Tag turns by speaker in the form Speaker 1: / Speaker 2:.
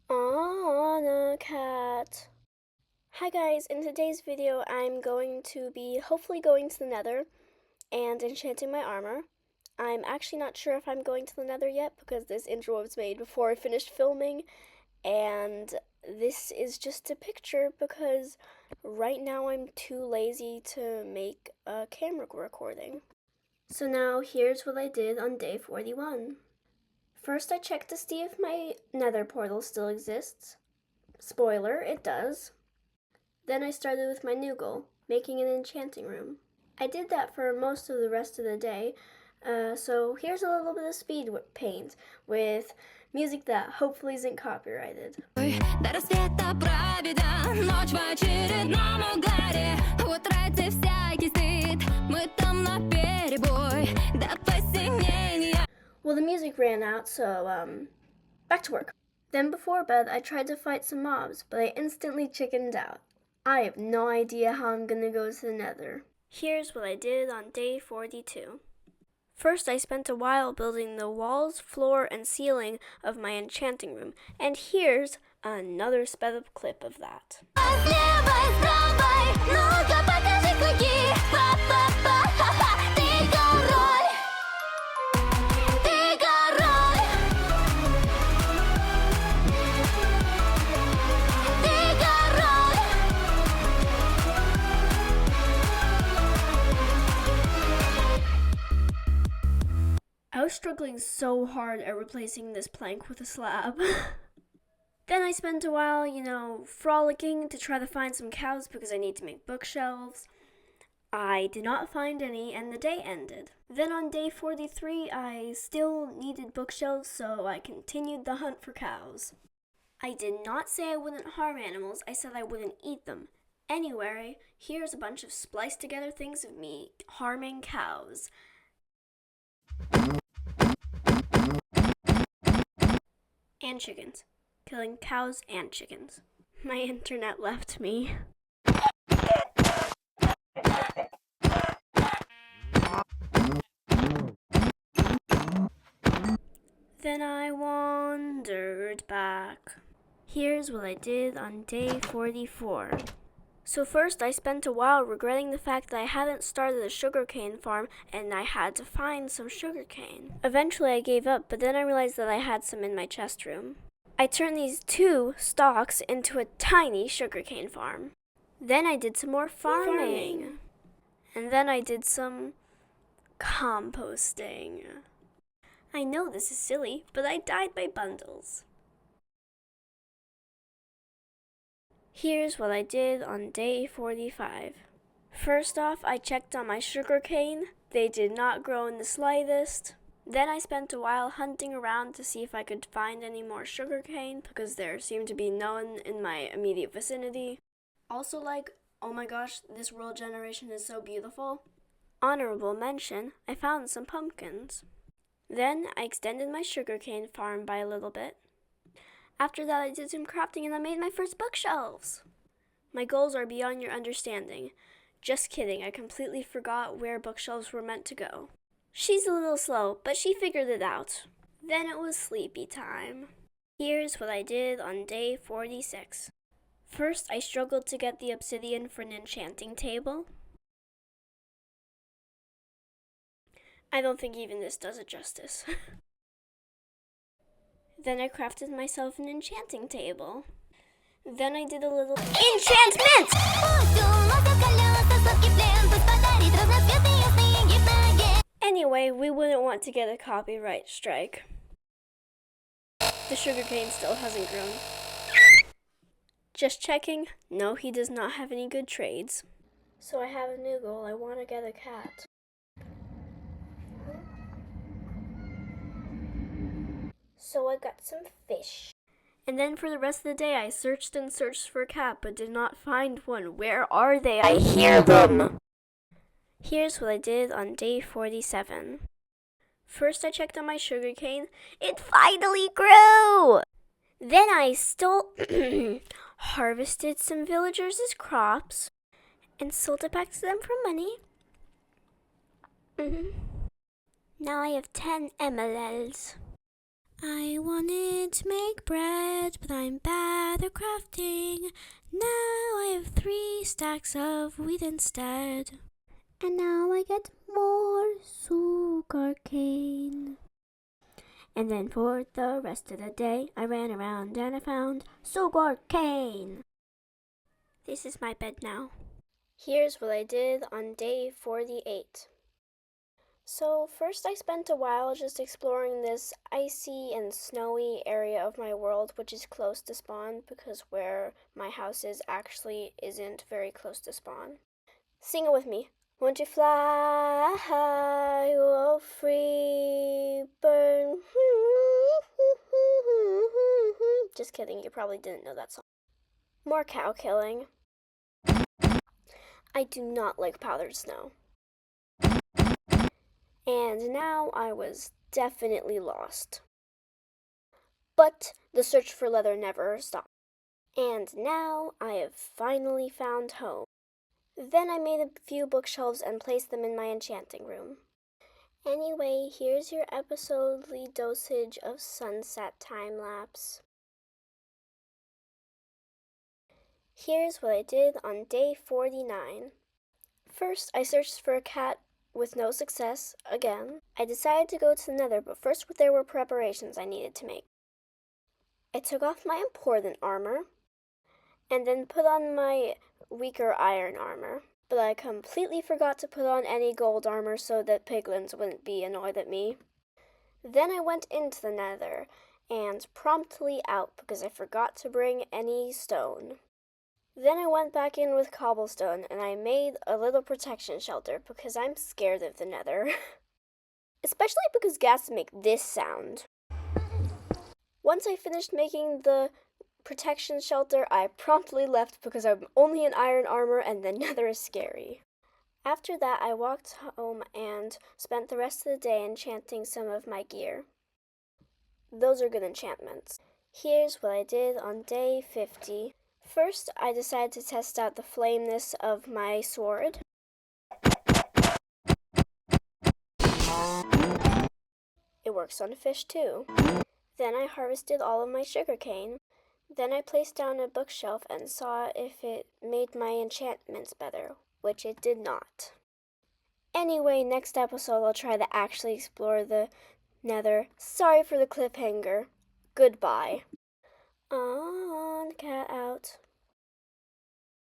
Speaker 1: On a cat. Hi guys, in today's video I'm going to be hopefully going to the nether and enchanting my armor. I'm actually not sure if I'm going to the nether yet because this intro was made before I finished filming, and this is just a picture because right now I'm too lazy to make a camera recording. So now here's what I did on day 41. First I checked to see if my nether portal still exists. Spoiler, it does. Then I started with my new goal, making an enchanting room. I did that for most of the rest of the day, so here's a little bit of speed paint with music that hopefully isn't copyrighted. Well, the music ran out, so back to work. Then before bed, I tried to fight some mobs, but I instantly chickened out. I have no idea how I'm gonna go to the nether. Here's what I did on day 42. First, I spent a while building the walls, floor, and ceiling of my enchanting room, and here's another sped up clip of that. I was struggling so hard at replacing this plank with a slab. Then I spent a while, frolicking to try to find some cows because I need to make bookshelves. I did not find any and the day ended. Then on day 43, I still needed bookshelves, so I continued the hunt for cows. I did not say I wouldn't harm animals, I said I wouldn't eat them. Anyway, here's a bunch of spliced together things of me harming cows. And chickens. Killing cows and chickens. My internet left me. Then I wandered back. Here's what I did on day 44. So first I spent a while regretting the fact that I hadn't started a sugarcane farm and I had to find some sugarcane. Eventually I gave up, but then I realized that I had some in my chest room. I turned these 2 stalks into a tiny sugarcane farm. Then I did some more farming. And then I did some composting. I know this is silly, but I died by bundles. Here's what I did on day 45. First off, I checked on my sugarcane. They did not grow in the slightest. Then I spent a while hunting around to see if I could find any more sugarcane because there seemed to be none in my immediate vicinity. Also, oh my gosh, this world generation is so beautiful. Honorable mention, I found some pumpkins. Then I extended my sugarcane farm by a little bit. After that, I did some crafting and I made my first bookshelves. My goals are beyond your understanding. Just kidding, I completely forgot where bookshelves were meant to go. She's a little slow, but she figured it out. Then it was sleepy time. Here's what I did on day 46. First, I struggled to get the obsidian for an enchanting table. I don't think even this does it justice. Then I crafted myself an enchanting table. Then I did a little enchantment! Anyway, we wouldn't want to get a copyright strike. The sugarcane still hasn't grown. Just checking. No, he does not have any good trades. So I have a new goal. I want to get a cat. So I got some fish. And then for the rest of the day, I searched and searched for a cat, but did not find one. Where are they? I hear them! Here's what I did on day 47. First, I checked on my sugarcane. It finally grew! Then I harvested some villagers' crops and sold it back to them for money. Now I have 10 emeralds. I wanted to make bread, but I'm bad at crafting. Now I have 3 stacks of wheat instead. And now I get more sugar cane. And then for the rest of the day, I ran around and I found sugar cane. This is my bed now. Here's what I did on day 48. So first I spent a while just exploring this icy and snowy area of my world, which is close to spawn, because where my house is actually isn't very close to spawn. Sing it with me. Won't you fly high, oh free bird? Just kidding, you probably didn't know that song. More cow killing. I do not like powdered snow. And now I was definitely lost. But the search for leather never stopped. And now I have finally found home. Then I made a few bookshelves and placed them in my enchanting room. Anyway, here's your episodely dosage of sunset time-lapse. Here's what I did on day 49. First, I searched for a cat with no success, again. I decided to go to the nether, but first there were preparations I needed to make. I took off my important armor, and then put on my weaker iron armor. But I completely forgot to put on any gold armor so that piglins wouldn't be annoyed at me. Then I went into the nether, and promptly out because I forgot to bring any stone. Then I went back in with cobblestone, and I made a little protection shelter because I'm scared of the nether. Especially because ghasts make this sound. Once I finished making the protection shelter, I promptly left because I'm only in iron armor and the nether is scary. After that, I walked home and spent the rest of the day enchanting some of my gear. Those are good enchantments. Here's what I did on day 50. First, I decided to test out the flameness of my sword. It works on fish too. Then I harvested all of my sugarcane. Then I placed down a bookshelf and saw if it made my enchantments better, which it did not. Anyway, next episode I'll try to actually explore the nether. Sorry for the cliffhanger. Goodbye. On, cat out.